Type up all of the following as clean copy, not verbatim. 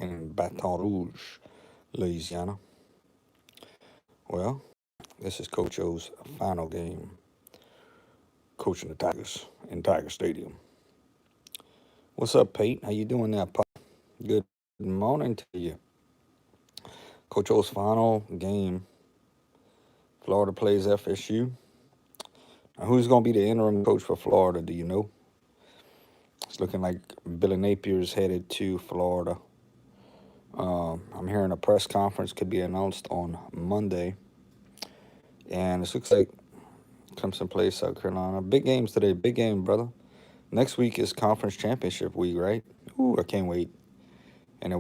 in Baton Rouge, Louisiana. Well, this is Coach O's final game coaching the Tigers in Tiger Stadium. What's up, Pete? How you doing there, Pop? Good morning to you. Coach O's final game. Florida plays FSU. Now, who's going to be the interim coach for Florida? Do you know? It's looking like Billy Napier's headed to Florida. I'm hearing a press conference could be announced on Monday. And it looks like Clemson plays South Carolina. Big games today. Big game, brother. Next week is conference championship week, right? Ooh, I can't wait. And then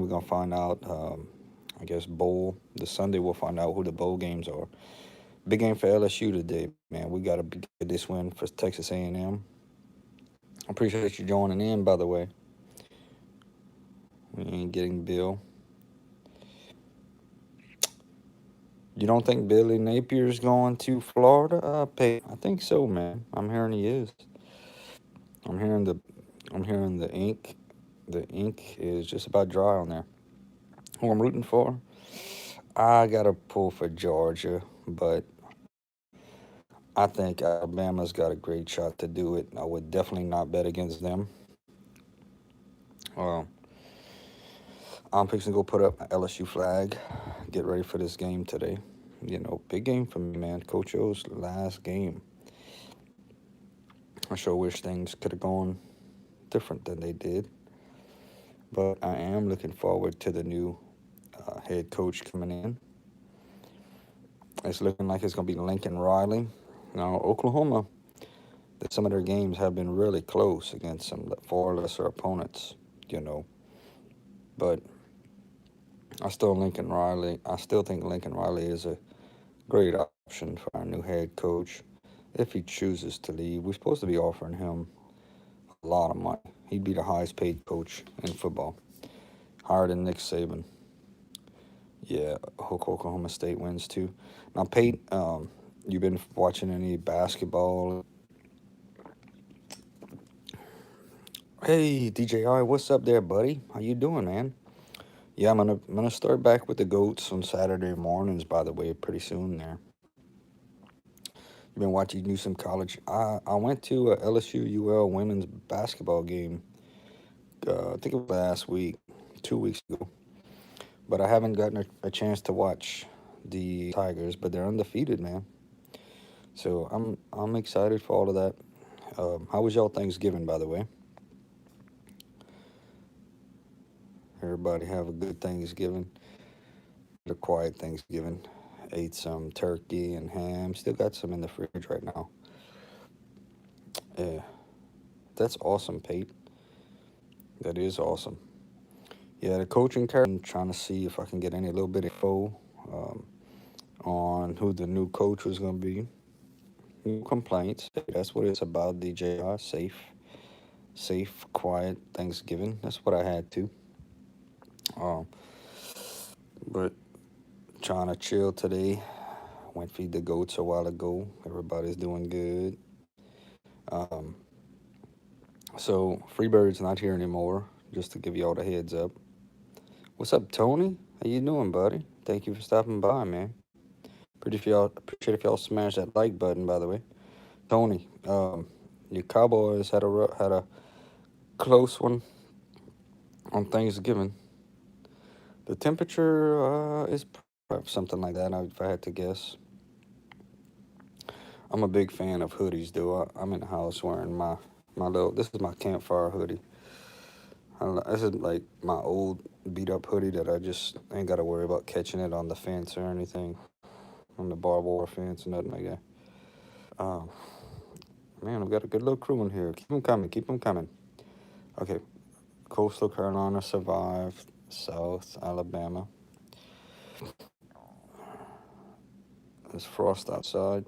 we're gonna find out. I guess bowl. This Sunday we'll find out who the bowl games are. Big game for LSU today, man. We gotta get this win for Texas A&M. I appreciate you joining in, by the way. We ain't getting Bill. You don't think Billy Napier's going to Florida? I think so, man. I'm hearing he is. I'm hearing the ink. The ink is just about dry on there. Who I'm rooting for? I gotta pull for Georgia, but I think Alabama's got a great shot to do it. I would definitely not bet against them. Well, I'm fixing to go put up my LSU flag. Get ready for this game today. Big game for me, man. Coach O's last game. I sure wish things could have gone different than they did. But I am looking forward to the new head coach coming in. It's looking like it's going to be Lincoln Riley. Now, Oklahoma, some of their games have been really close against some far lesser opponents, But I still think Lincoln Riley is a great option for our new head coach if he chooses to leave. We're supposed to be offering him a lot of money. He'd be the highest paid coach in football, higher than Nick Saban. Yeah, Oklahoma State wins too. Now, Pete, you been watching any basketball? Hey, DJI, what's up there, buddy? How you doing, man? Yeah, I'm gonna start back with the goats on Saturday mornings. By the way, pretty soon there. You been watching? You do some college? I went to a LSU UL women's basketball game. I think it was last week, 2 weeks ago. But I haven't gotten a chance to watch the Tigers. But they're undefeated, man. So I'm excited for all of that. How was y'all Thanksgiving, by the way? Everybody have a good Thanksgiving. A quiet Thanksgiving. Ate some turkey and ham. Still got some in the fridge right now. Yeah, that's awesome, Pete. That is awesome. Yeah, the coaching career. I'm trying to see if I can get any little bit of info on who the new coach was going to be. No complaints. That's what it's about. DJR safe, quiet Thanksgiving. That's what I had too. Um, but trying to chill today. Went feed the goats a while ago. Everybody's doing good. Um, so Freebird's not here anymore. Just to give you all the heads up. What's up, Tony? How you doing, buddy? Thank you for stopping by, man. Appreciate if y'all smash that like button, by the way. Tony, your Cowboys had a close one on Thanksgiving. The temperature is perhaps something like that, if I had to guess. I'm a big fan of hoodies, though. I'm in the house wearing this is my campfire hoodie. This is like my old beat up hoodie that I just ain't got to worry about catching it on the fence or anything, on the barbed wire fence or nothing like that. Uh, Man, we got a good little crew in here. Keep them coming. Keep them coming. Okay. Coastal Carolina survived. South Alabama. There's frost outside.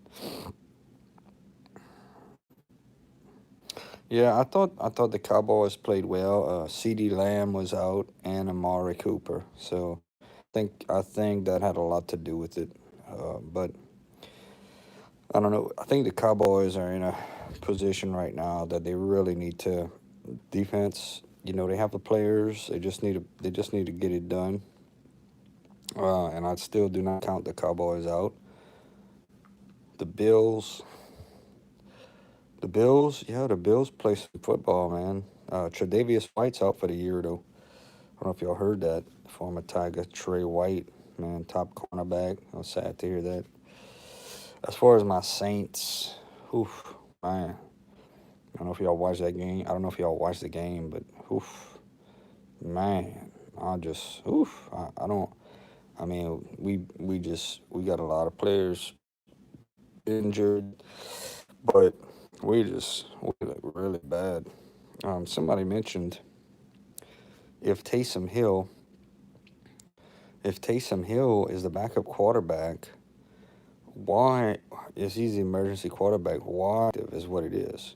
Yeah, I thought the Cowboys played well. CeeDee Lamb was out and Amari Cooper. So I think that had a lot to do with it. But I don't know. I think the Cowboys are in a position right now that they really need to defense They have the players. They just need to get it done. And I still do not count the Cowboys out. The Bills, yeah, the Bills play some football, man. Tre'Davious White's out for the year, though. I don't know if y'all heard that. Former Tiger Trey White, man, top cornerback. I was sad to hear that. As far as my Saints, oof, man. I don't know if y'all watched that game. I don't know if y'all watched the game, but oof, man, I don't. I mean, we got a lot of players injured, but we look really bad. Somebody mentioned if Taysom Hill, if Taysom Hill is the backup quarterback, why is he's the emergency quarterback? Why is what it is?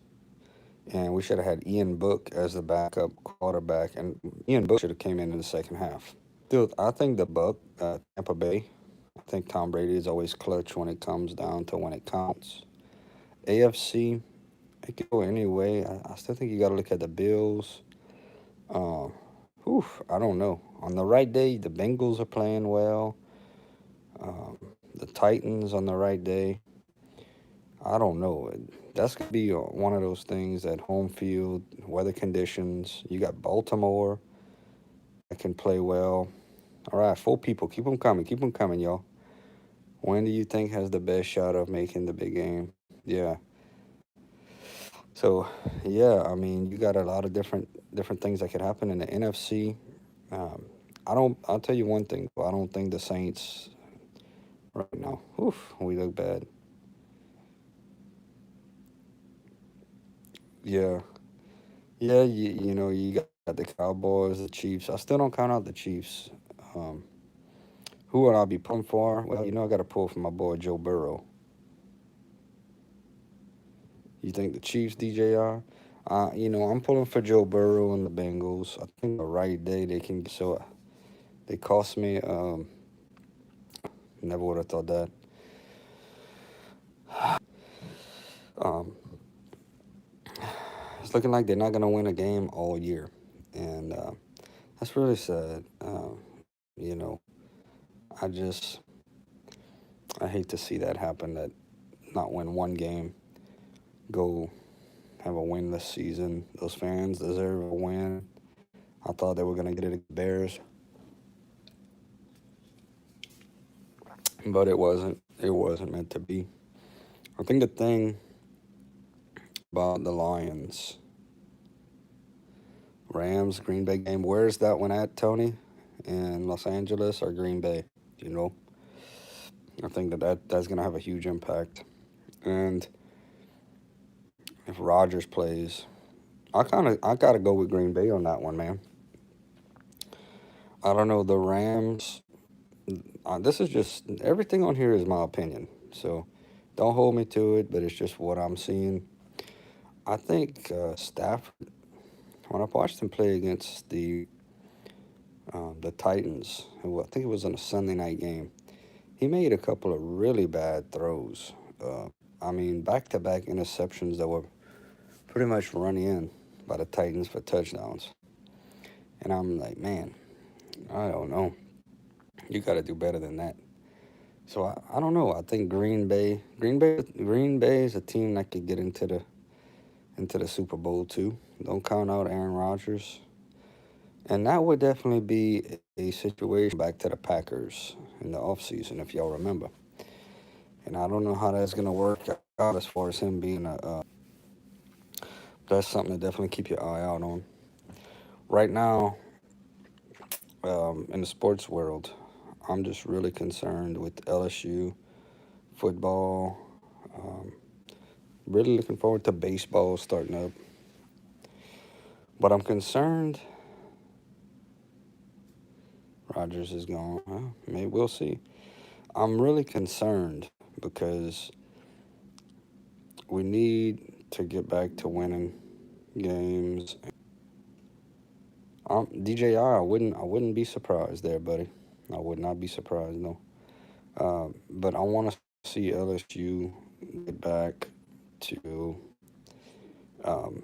And we should have had Ian Book as the backup quarterback, and Ian Book should have came in the second half. Dude, I think Tampa Bay. I think Tom Brady is always clutch when it comes down to when it counts. AFC, it could go anyway. I still think you got to look at the Bills. Uh, I don't know. On the right day, the Bengals are playing well. The Titans on the right day. I don't know. That's gonna be one of those things at home field, weather conditions. You got Baltimore that can play well. All right, 4 people. Keep them coming. Keep them coming, y'all. When do you think has the best shot of making the big game? Yeah. So, yeah. I mean, you got a lot of different things that could happen in the NFC. Um, I don't. I'll tell you one thing. I don't think the Saints right now. We look bad. Yeah. Yeah. You got the Cowboys, the Chiefs. I still don't count out the Chiefs. Um, who would I be pulling for? Well, I got to pull for my boy Joe Burrow. You think the Chiefs, DJR? I'm pulling for Joe Burrow and the Bengals. I think the right day they can. So they cost me. Never would have thought that. Um, it's looking like they're not gonna win a game all year, and that's really sad. You know, I just I hate to see that happen. That not win one game, go have a winless season. Those fans deserve a win. I thought they were gonna get it against the Bears, but it wasn't. It wasn't meant to be. I think the thing about the Lions, Rams, Green Bay game. Where's that one at, Tony? In Los Angeles or Green Bay? You know, I think that's gonna have a huge impact. And if Rodgers plays, I gotta go with Green Bay on that one, man. I don't know the Rams. This is just everything on here is my opinion, so don't hold me to it. But it's just what I'm seeing. I think Stafford. When I watched him play against the Titans, I think it was in a Sunday night game. He made a couple of really bad throws. Uh, I mean, back-to-back interceptions that were pretty much run in by the Titans for touchdowns. And I'm like, man, I don't know. You got to do better than that. So I don't know. I think Green Bay is a team that could get into the Super Bowl too. Don't count out Aaron Rodgers. And that would definitely be a situation back to the Packers in the offseason, if y'all remember. And I don't know how that's going to work out as far as him being that's something to definitely keep your eye out on. Right now, in the sports world, I'm just really concerned with LSU football. Um, really looking forward to baseball starting up. But I'm concerned Rogers is gone. Well, maybe we'll see. I'm really concerned because we need to get back to winning games. DJI, I wouldn't be surprised there, buddy. I would not be surprised, no. But I want to see LSU get back to um,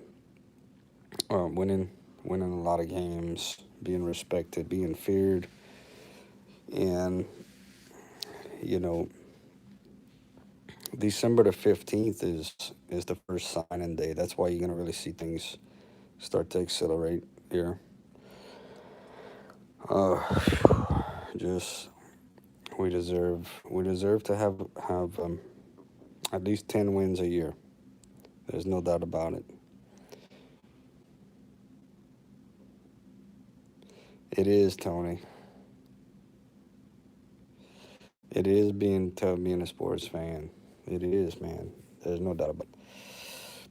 winning winning a lot of games, being respected, being feared. And, you know, December the 15th is the first signing day. That's why you're going to really see things start to accelerate here. Uh, just we deserve to have at least 10 wins a year. There's no doubt about it. It is, Tony. It is being tough being a sports fan. It is, man. There's no doubt about it.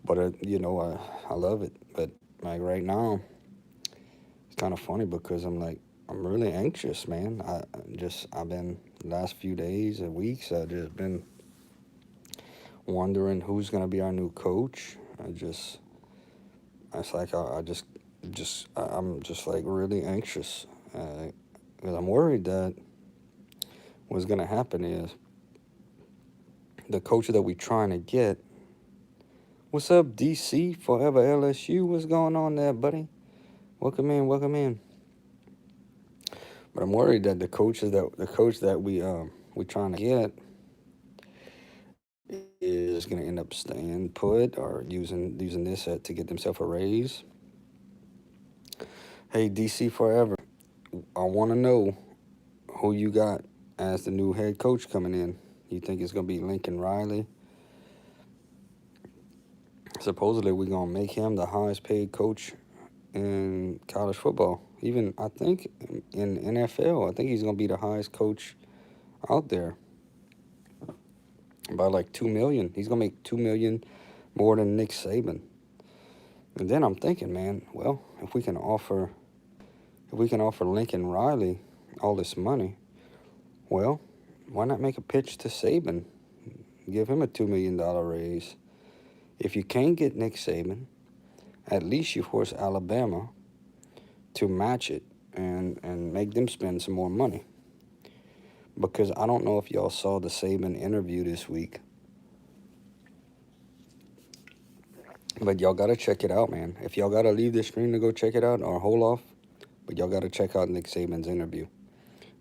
But I love it. But like right now, it's kind of funny because I'm really anxious, man. I've been last few days and weeks. I've just been wondering who's gonna be our new coach. It's like I'm just like really anxious because I'm worried that what's gonna happen is the coach that we're trying to get. What's up, DC Forever LSU? What's going on there, buddy? Welcome in, welcome in. But I'm worried that the coach that we're trying to get is gonna end up staying put or using this to get themselves a raise. Hey, DC Forever, I want to know who you got as the new head coach coming in. You think it's gonna be Lincoln Riley? Supposedly, we're gonna make him the highest paid coach in college football. Even I think in NFL, I think he's gonna be the highest coach out there by like 2 million. He's gonna make 2 million more than Nick Saban. And then I'm thinking, man, well, if we can offer Lincoln Riley all this money, well, why not make a pitch to Saban? Give him a $2 million raise. If you can't get Nick Saban, at least you force Alabama to match it and make them spend some more money. Because I don't know if y'all saw the Saban interview this week, but y'all got to check it out, man. If y'all got to leave the stream to go check it out or hold off, but y'all got to check out Nick Saban's interview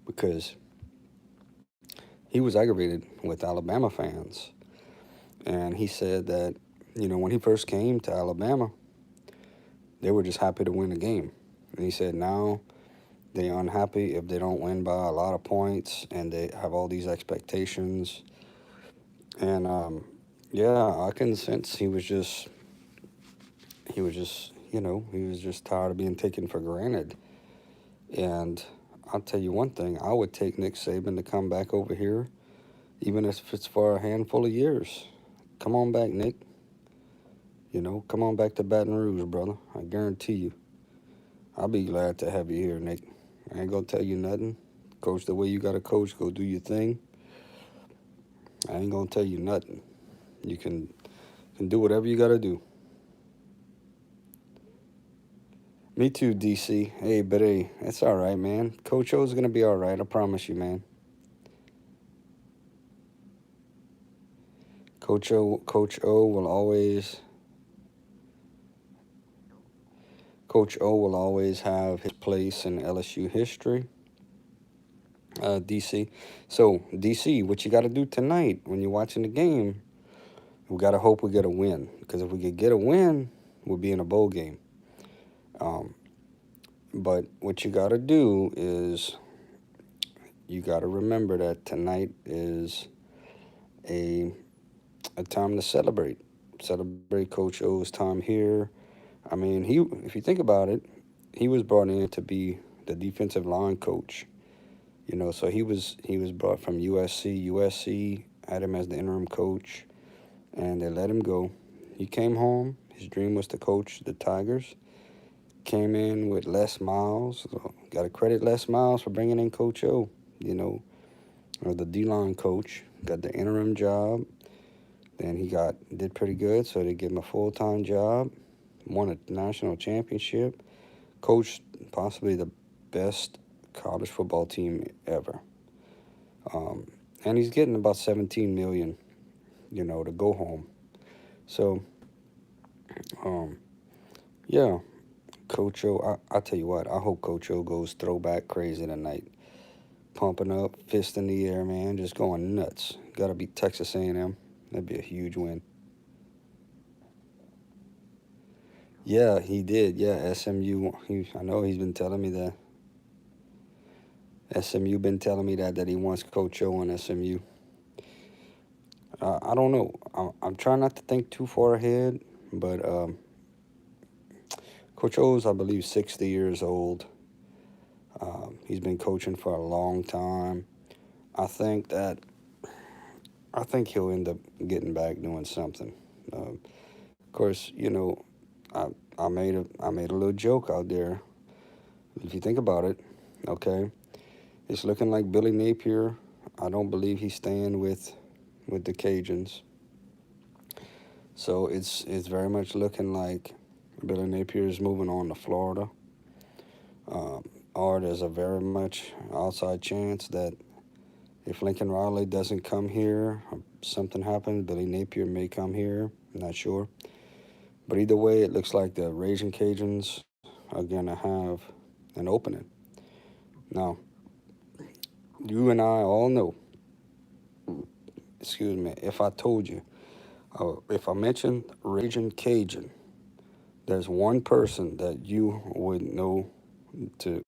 because he was aggravated with Alabama fans. And he said that, when he first came to Alabama, they were just happy to win the game. And he said now they're unhappy if they don't win by a lot of points and they have all these expectations. And yeah, I can sense he was just tired of being taken for granted. And I'll tell you one thing, I would take Nick Saban to come back over here, even if it's for a handful of years. Come on back, Nick. Come on back to Baton Rouge, brother. I guarantee you. I'll be glad to have you here, Nick. I ain't gonna tell you nothing. Coach the way you gotta coach, go do your thing. I ain't gonna tell you nothing. You can do whatever you gotta do. Me too, DC. Hey, but hey, it's all right, man. Coach O's gonna be all right. I promise you, man. Coach O will always have his place in LSU history. DC. So, DC, what you got to do tonight when you're watching the game, we got to hope we get a win. Because if we could get a win, we'll be in a bowl game. But what you got to do is you got to remember that tonight is a time to celebrate. Celebrate Coach O's time here. I mean, if you think about it, he was brought in to be the defensive line coach. So he was brought from USC. USC had him as the interim coach, and they let him go. He came home. His dream was to coach the Tigers. Came in with Les Miles. So got to credit Les Miles for bringing in Coach O, or the D-line coach. Got the interim job. Then he did pretty good, so they gave him a full-time job. Won a national championship. Coached possibly the best college football team ever. And he's getting about $17 million, to go home. So, yeah, Coach O, I tell you what, I hope Coach O goes throwback crazy tonight. Pumping up, fist in the air, man, just going nuts. Got to beat Texas A&M. That'd be a huge win. Yeah, he did. Yeah, SMU. I know he's been telling me that. SMU been telling me that he wants Coach O on SMU. I don't know. I'm trying not to think too far ahead, but Coach O's, I believe, 60 years old. He's been coaching for a long time. I think that I think he'll end up getting back doing something. Of course, I I made a little joke out there. If you think about it, okay, it's looking like Billy Napier. I don't believe he's staying with the Cajuns. So it's very much looking like Billy Napier is moving on to Florida. Um, or there's a very much outside chance that if Lincoln Riley doesn't come here, or something happens, Billy Napier may come here. I'm not sure. But either way, it looks like the Raging Cajuns are going to have an opening. Now, you and I all know, excuse me, if I told you, if I mentioned Raging Cajun, there's one person that you would know to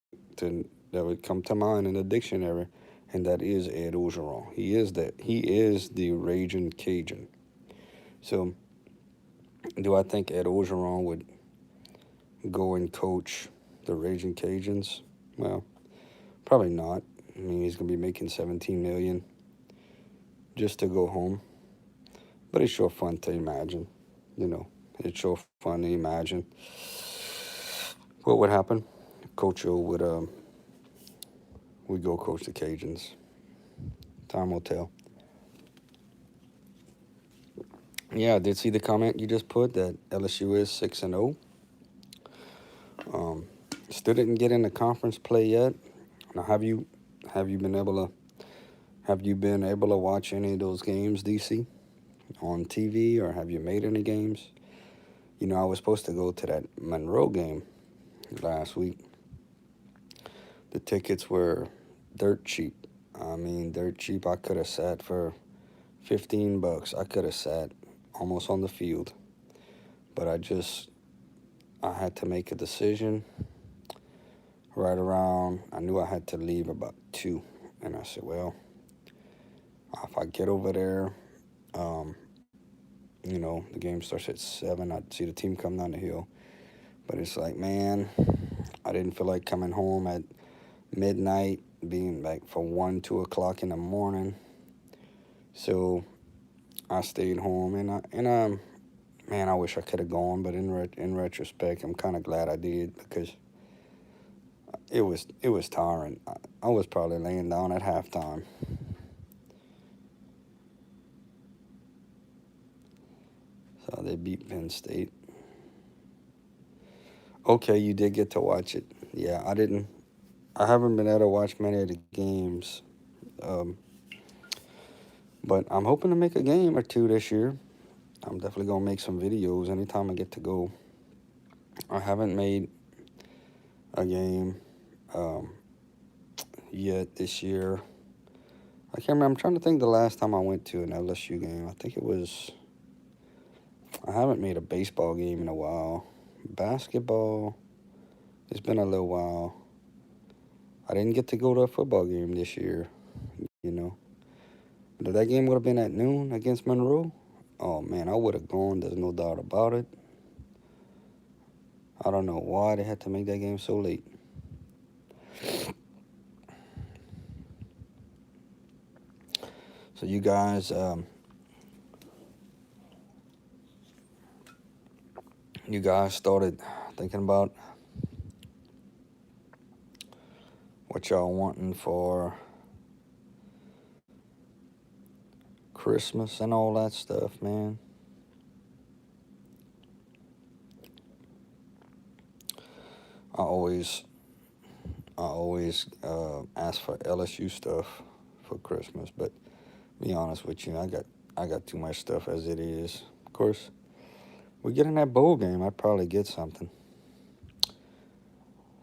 that would come to mind in the dictionary, and that is Ed Ogeron. He is the Raging Cajun. So, do I think Ed Ogeron would go and coach the Raging Cajuns? Well, probably not. I mean, he's gonna be making 17 million just to go home. But it's sure fun to imagine. You know, it's sure fun to imagine what would happen. Coach O would go coach the Cajuns. Time will tell. Yeah, I did see the comment you just put that LSU is 6-0. Um, Still didn't get into conference play yet. Now, have you been able to watch any of those games, DC, on TV, or have you made any games? I was supposed to go to that Monroe game last week. The tickets were dirt cheap. I mean, dirt cheap. I could have sat for $15. I could have sat almost on the field, but I had to make a decision right around. I knew I had to leave about 2, and I said, well, if I get over there, um, the game starts at 7. I'd see the team come down the hill, but it's like, man, I didn't feel like coming home at midnight, being like for 1, 2 o'clock in the morning. So I stayed home, and man, I wish I could have gone, but in retrospect, I'm kind of glad I did, because it was tiring. I was probably laying down at halftime. So they beat Penn State. Okay, you did get to watch it. Yeah, I didn't. I haven't been able to watch many of the games, um, but I'm hoping to make a game or two this year. I'm definitely gonna make some videos anytime I get to go. I haven't made a game um, yet this year. I can't remember. I'm trying to think the last time I went to an LSU game. I think it was. I haven't made a baseball game in a while. Basketball, it's been a little while. I didn't get to go to a football game this year, you know. If that game would have been at noon against Monroe, oh man, I would have gone. There's no doubt about it. I don't know why they had to make that game so late. So you guys started thinking about what y'all wanting for Christmas and all that stuff, man. I always ask for LSU stuff for Christmas, but be honest with you, I got too much stuff as it is. Of course, we get in that bowl game, I'd probably get something.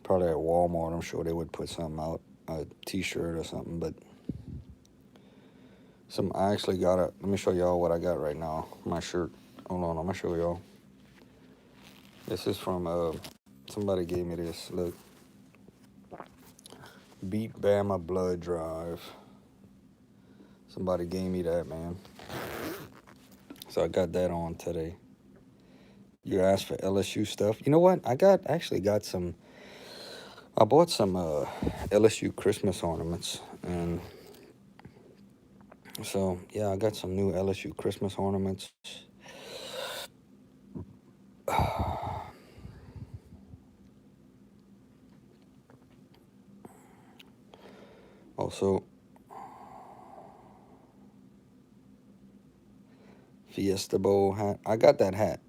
probably at Walmart. I'm sure they would put something out, a T-shirt or something. But I actually got it. Let me show y'all what I got right now. My shirt. Hold on, I'm gonna show y'all. This is from somebody gave me this. Look, Beat Bama Blood Drive. Somebody gave me that, man. So I got that on today. You asked for LSU stuff. You know what? I actually got some. I bought some LSU Christmas ornaments, and so yeah, I got some new LSU Christmas ornaments. Also, Fiesta Bowl hat. I got that hat.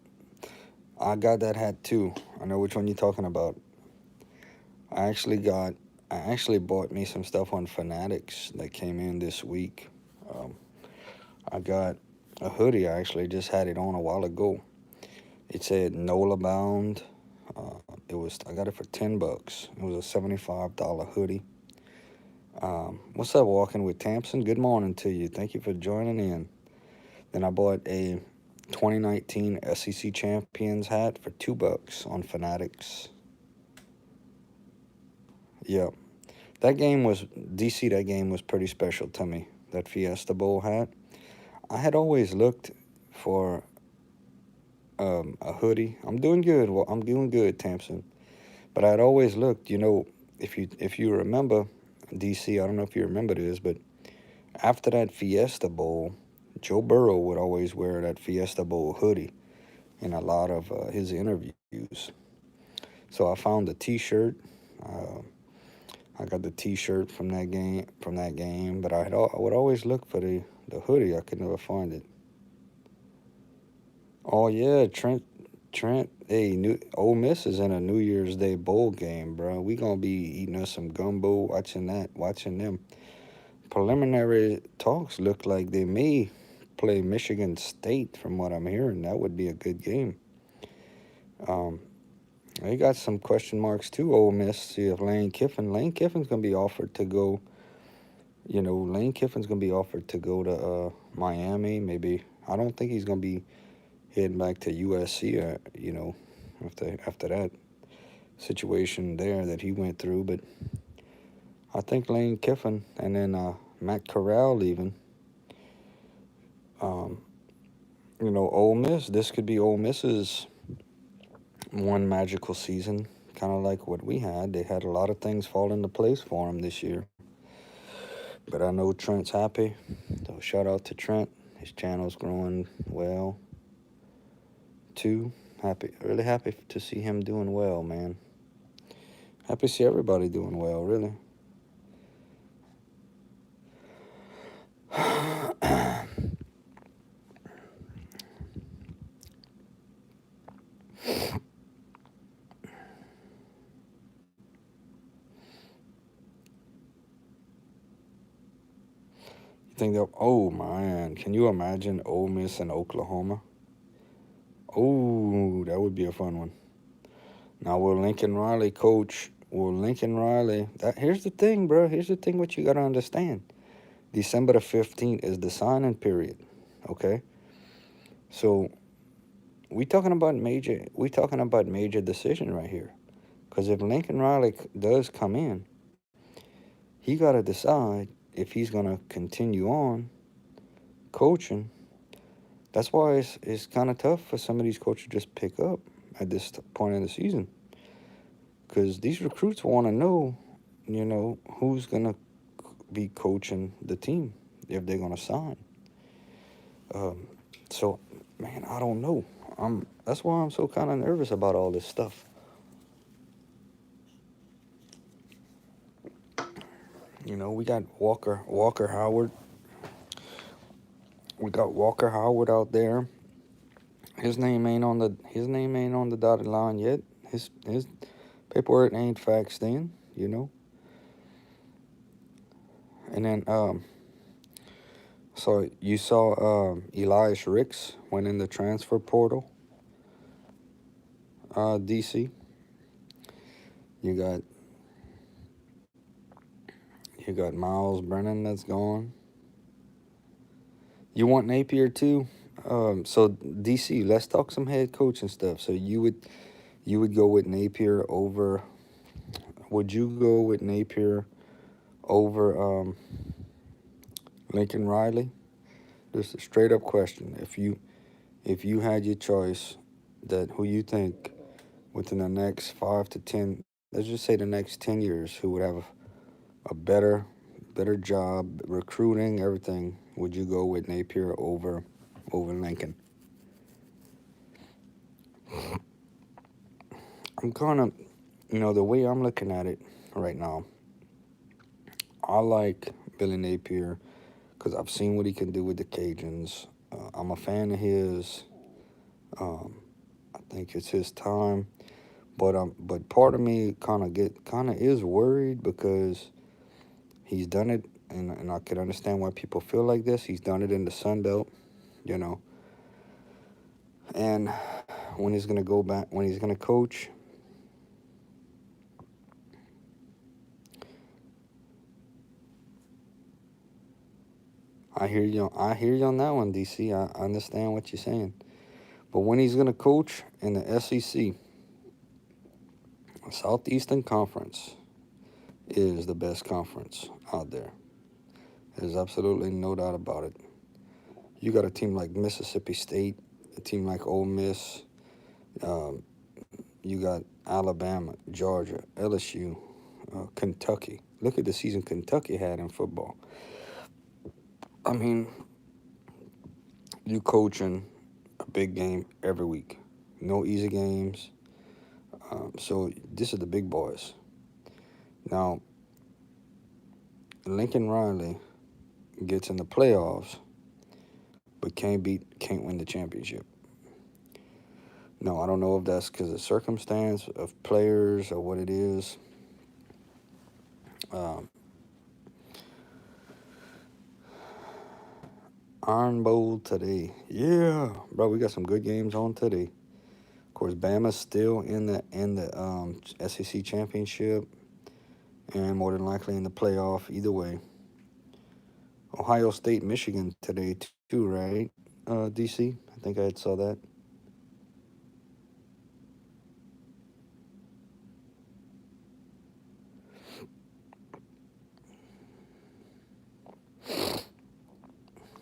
I got that hat too. I know which one you're talking about. I actually bought me some stuff on Fanatics that came in this week. Um, I got a hoodie. I actually just had it on a while ago. It said NOLA bound. I got it for $10. It was a $75 hoodie. What's up, Walking with Tampson? Good morning to you. Thank you for joining in. Then I bought a 2019 SEC Champions hat for $2 on Fanatics. Yep. That game was, DC, that game was pretty special to me, that Fiesta Bowl hat. I had always looked for a hoodie. I'm doing good. Well, I'm doing good, Tampson. But I'd always looked, if you remember, DC, I don't know if you remember this, but after that Fiesta Bowl, Joe Burrow would always wear that Fiesta Bowl hoodie in a lot of his interviews. So I found the T-shirt. I got the T-shirt from that game, but I would always look for the hoodie. I could never find it. Oh yeah, Trent. Hey, Ole Miss is in a New Year's Day bowl game, bro. We gonna be eating us some gumbo, watching them. Preliminary talks look like they may play Michigan State, from what I'm hearing. That would be a good game. They got some question marks too, Ole Miss. See if Lane Kiffin's gonna be offered to go. Lane Kiffin's gonna be offered to go to Miami. Maybe I don't think he's gonna be heading back to USC. After that situation there that he went through, but I think Lane Kiffin and then Matt Corral leaving. Ole Miss. This could be Ole Miss's one magical season, kind of like what we had. They had a lot of things fall into place for them this year. But I know Trent's happy. So shout out to Trent. His channel's growing well, too. Really happy to see him doing well, man. Happy to see everybody doing well, really. Oh man, can you imagine Ole Miss and Oklahoma? Oh, that would be a fun one. Now, will Lincoln Riley coach? Here's the thing, bro. Here's the thing what you got to understand. December the 15th is the signing period, okay? So, we talking about major decision right here. Because if Lincoln Riley does come in, he got to decide if he's going to continue on coaching. That's why it's kind of tough for some of these coaches to just pick up at this point in the season. Because these recruits want to know, who's going to be coaching the team if they're going to sign. So, man, I don't know. That's why I'm so kind of nervous about all this stuff. We got Walker Howard. We got Walker Howard out there. His name ain't on the dotted line yet. His paperwork ain't faxed in, And then so you saw Elias Ricks went in the transfer portal. DC. You got you got Miles Brennan that's gone. You want Napier too? So DC, let's talk some head coach and stuff. So you would go with Napier over? Would you go with Napier over Lincoln Riley? Just a straight up question. If you had your choice, that who you think within the next 5 to 10, let's just say the next 10 years, who would have a better job recruiting everything, would you go with Napier over Lincoln? I'm kind of, the way I'm looking at it right now, I like Billy Napier because I've seen what he can do with the Cajuns. I'm a fan of his. Um, I think it's his time, but part of me kind of is worried because he's done it, and I can understand why people feel like this. He's done it in the Sun Belt, you know, and when he's gonna go back, when he's gonna coach, I hear you. I hear you on that one, DC. I understand what you're saying. But when he's going to coach in the SEC, Southeastern Conference is the best conference out there. There's absolutely no doubt about it. You got a team like Mississippi State, a team like Ole Miss. Um, you got Alabama, Georgia, LSU, Kentucky. Look at the season Kentucky had in football. I mean, you coaching a big game every week. No easy games. So this is the big boys. Now, Lincoln Riley gets in the playoffs, but can't win the championship. No, I don't know if that's because of circumstance of players or what it is. Um, Iron Bowl today, yeah, bro. We got some good games on today. Of course, Bama's still in the SEC championship, and more than likely in the playoff. Either way, Ohio State, Michigan today too, right? DC, I think I had saw that.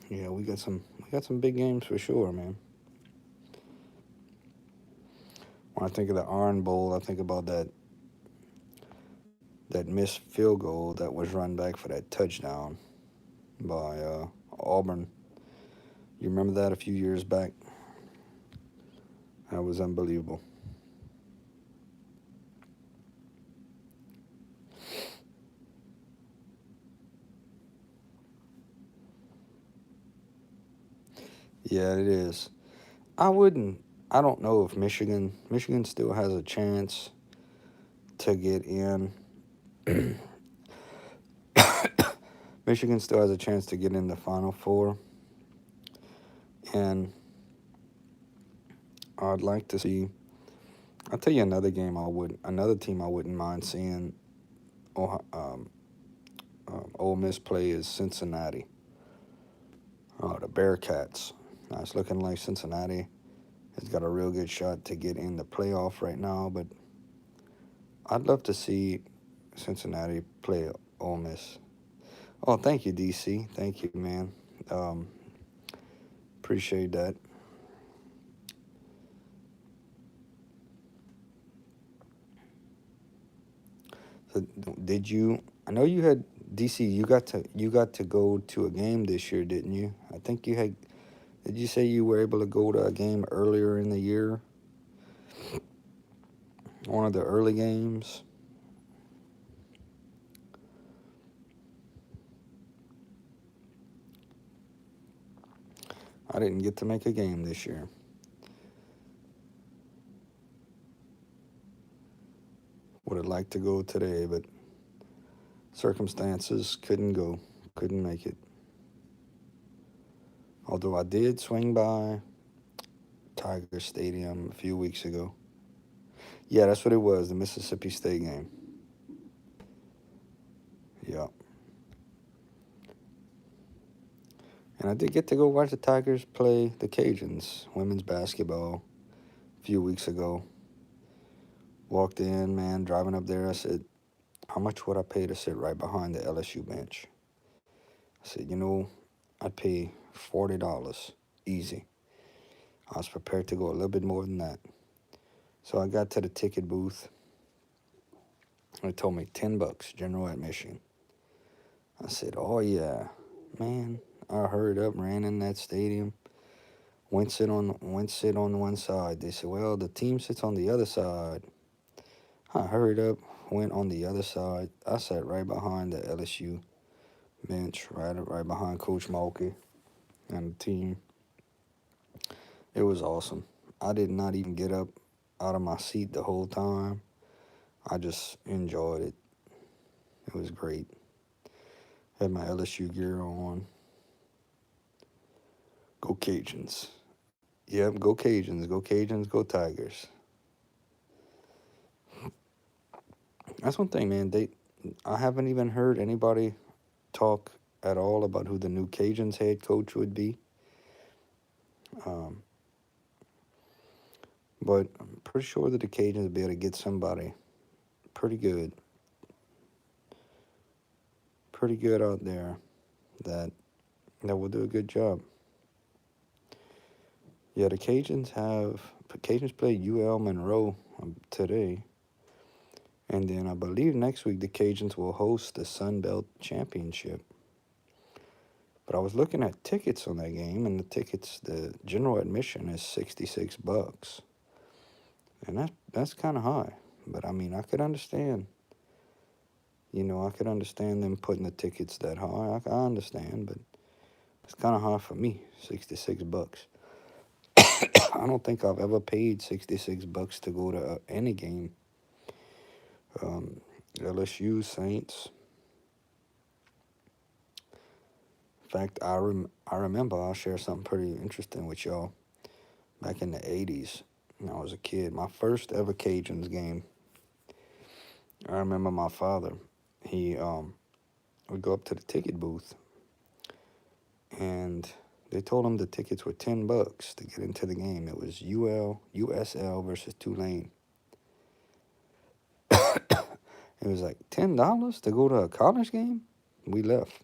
Yeah, we got some big games for sure, man. When I think of the Iron Bowl, I think about that missed field goal that was run back for that touchdown by Auburn. You remember that a few years back? That was unbelievable. Yeah, it is. I wouldn't. I don't know if Michigan still has a chance to get in. Michigan still has a chance to get in the Final Four, and I'd like to see. I'll tell you another team I wouldn't mind seeing. Ole Miss play is Cincinnati. The Bearcats. Now it's looking like Cincinnati has got a real good shot to get in the playoff right now, but I'd love to see Cincinnati play Ole Miss. Oh, thank you, DC. Thank you, man. Um, Appreciate that. So, did you? I know you had DC. You got to go to a game this year, didn't you? I think you had. Did you say you were able to go to a game earlier in the year? One of the early games. I didn't get to make a game this year. Would have liked to go today, but circumstances couldn't make it. Although I did swing by Tiger Stadium a few weeks ago. Yeah, that's what it was, the Mississippi State game. Yeah. And I did get to go watch the Tigers play the Cajuns, women's basketball, a few weeks ago. Walked in, man, driving up there. I said, how much would I pay to sit right behind the LSU bench? I said, I'd pay $40 easy. I was prepared to go a little bit more than that. So I got to the ticket booth. They told me $10, general admission. I said, oh yeah, man. I hurried up, ran in that stadium, went sit on one side. They said, well, the team sits on the other side. I hurried up, went on the other side. I sat right behind the LSU bench, right behind Coach Mulkey and the team. It was awesome. I did not even get up out of my seat the whole time. I just enjoyed it. It was great. Had my LSU gear on. Go Cajuns. Yep, go Cajuns. Go Cajuns. Go Tigers. That's one thing, man. I haven't even heard anybody talk at all about who the new Cajuns head coach would be. Um, but I'm pretty sure that the Cajuns will be able to get somebody pretty good out there that will do a good job. Yeah, the Cajuns play UL Monroe today. And then I believe next week the Cajuns will host the Sun Belt Championship. But I was looking at tickets on that game, and the general admission is $66. And that's kind of high. But I mean, I could understand. I could understand them putting the tickets that high. I understand, but it's kind of high for me, $66. I don't think I've ever paid $66 to go to any game. LSU, Saints. In fact, I remember, I'll share something pretty interesting with y'all. Back in the 80s, when I was a kid, my first ever Cajuns game, I remember my father, he would go up to the ticket booth, and they told him the tickets were $10 to get into the game. It was USL versus Tulane. It was like $10 to go to a college game? We left.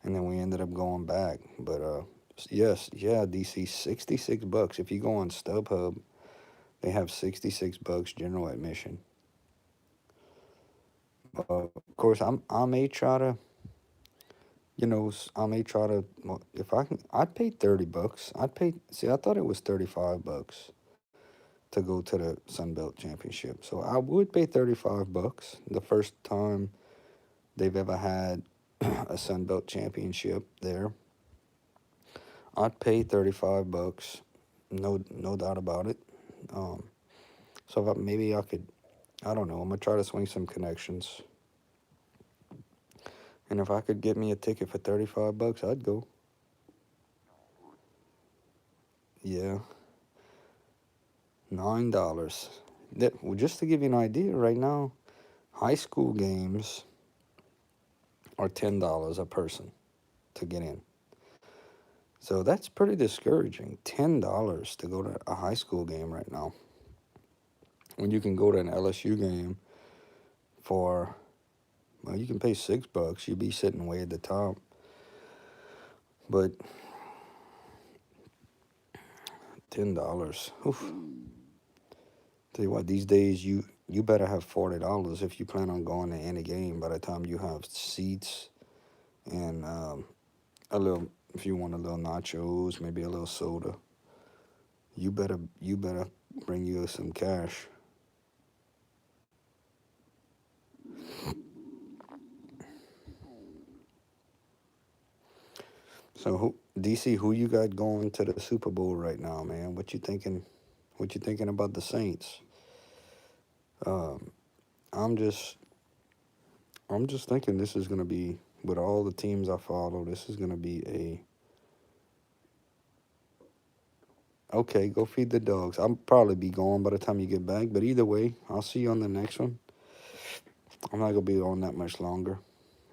And then we ended up going back. But yes, yeah, DC, $66. If you go on StubHub, they have $66 general admission. Of course, I may try to, well, if I can, I'd pay $30. I thought it was $35 to go to the Sun Belt Championship. So I would pay $35 the first time they've ever had a Sun Belt Championship there. I'd pay $35, no doubt about it. So maybe I could, I don't know. I'm gonna try to swing some connections, and if I could get me a ticket for $35, I'd go. Yeah, $9. Well, just to give you an idea, right now, high school games are $10 a person to get in. So that's pretty discouraging. $10 to go to a high school game right now, when you can go to an LSU game for, well, you can pay $6. You'd be sitting way at the top. But $10. Oof. Tell you what, these days you better have $40 if you plan on going to any game. By the time you have seats and if you want a little nachos, maybe a little soda, you better bring you some cash. So DC, who you got going to the Super Bowl right now, man? What you thinking? What you thinking about the Saints? Um, I'm just thinking this is gonna be, with all the teams I follow, this is gonna be Okay, go feed the dogs. I'll probably be gone by the time you get back, but either way, I'll see you on the next one. I'm not gonna be on that much longer,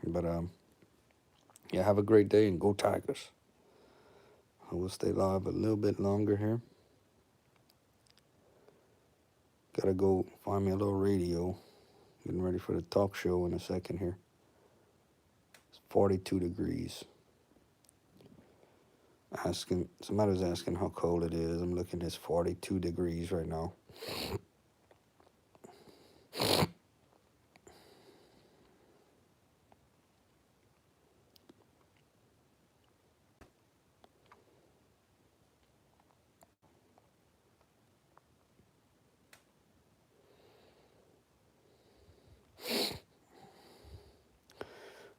but yeah, have a great day and go Tigers. I will stay live a little bit longer here. Gotta go find me a little radio. Getting ready for the talk show in a second here. It's 42 degrees. Somebody's asking how cold it is. I'm looking, it's 42 degrees right now.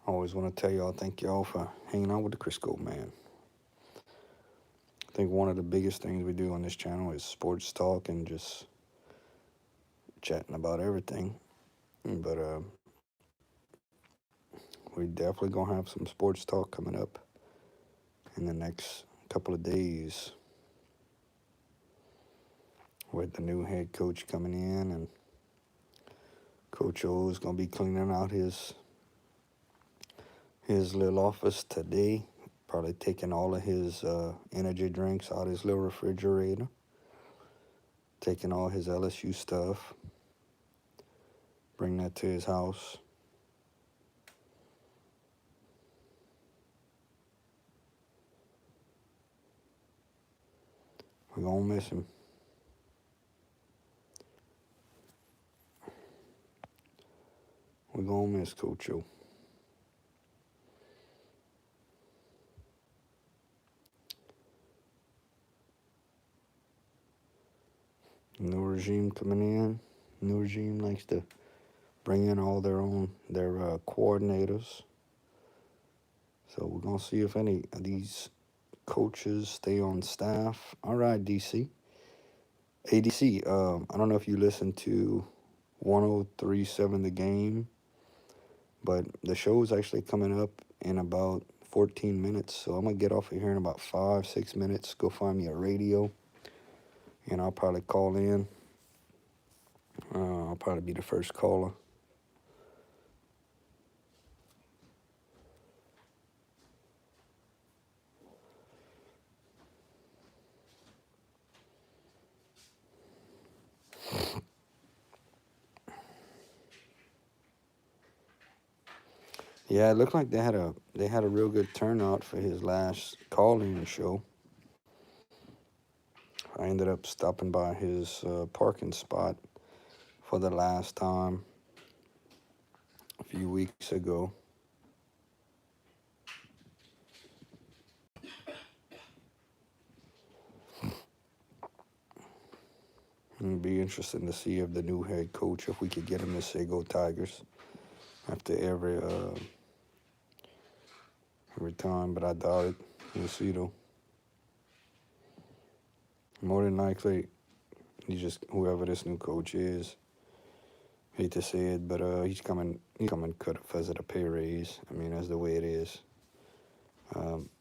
I always want to tell y'all, thank y'all for hanging out with the Crisco man. I think one of the biggest things we do on this channel is sports talk and just chatting about everything. But we definitely gonna have some sports talk coming up in the next couple of days with the new head coach coming in, and Coach O is gonna be cleaning out his little office today. Probably taking all of his energy drinks out of his little refrigerator, taking all his LSU stuff, bring that to his house. We're gonna miss him. We're gonna miss Coach O. New regime coming in. New regime likes to bring in all their coordinators. So we're gonna see if any of these coaches stay on staff. All right, DC. ADC, I don't know if you listened to 1037 The Game, but the show is actually coming up in about 14 minutes. So I'm going to get off of here in about 5-6 minutes. Go find me a radio, and I'll probably call in. I'll probably be the first caller. Yeah, it looked like they had a real good turnout for his last call-in show. I ended up stopping by his parking spot for the last time a few weeks ago. It'd be interesting to see if the new head coach, if we could get him to say go Tigers after every time, but I doubt it. We'll see though. More than likely, whoever this new coach is. Hate to say it, but he's coming cut because of the pay raise. I mean, that's the way it is.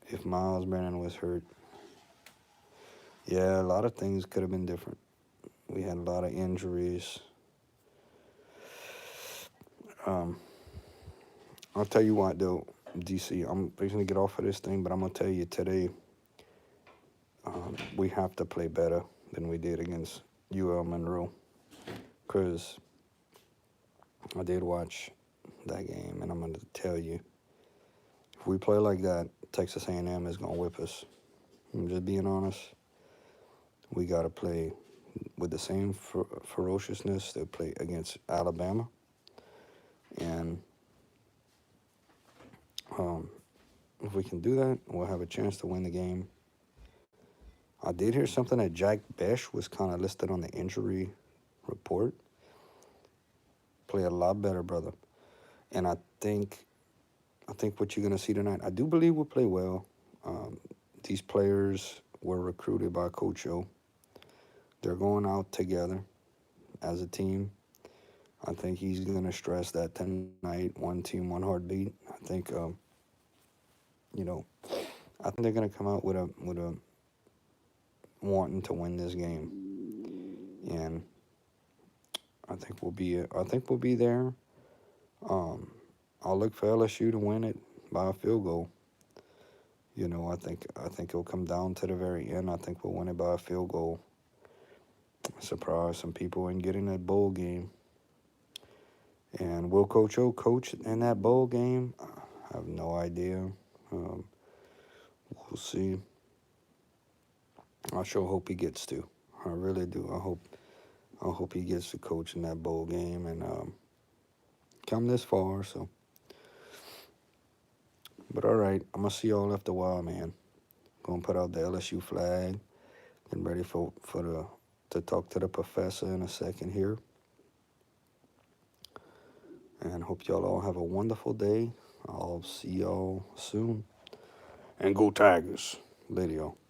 If Miles Brennan was hurt, yeah, a lot of things could have been different. We had a lot of injuries. I'll tell you what, though, DC, I'm going to get off of this thing, but I'm going to tell you today, we have to play better than we did against UL Monroe. Because I did watch that game, and I'm going to tell you, if we play like that, Texas A&M is going to whip us. I'm just being honest. We got to play with the same ferociousness that play against Alabama. And if we can do that, we'll have a chance to win the game. I did hear something that Jack Besh was kind of listed on the injury report. Play a lot better, brother. And I think what you're going to see tonight, I do believe we'll play well. These players were recruited by Coach O. They're going out together as a team. I think he's going to stress that tonight, one team, one heartbeat. I think, I think they're going to come out with wanting to win this game, and I think we'll be there. Um, I'll look for LSU to win it by a field goal. I think it'll come down to the very end. I think we'll win it by a field goal. Surprise some people and get in that bowl game. And will Coach O coach in that bowl game? I have no idea. We'll see. I sure hope he gets to. I really do. I hope he gets to coach in that bowl game and come this far. So, but all right, I'm gonna see y'all after a while, man. Gonna put out the LSU flag. Getting ready to talk to the professor in a second here. And hope y'all all have a wonderful day. I'll see y'all soon. And go Tigers. Later, y'all.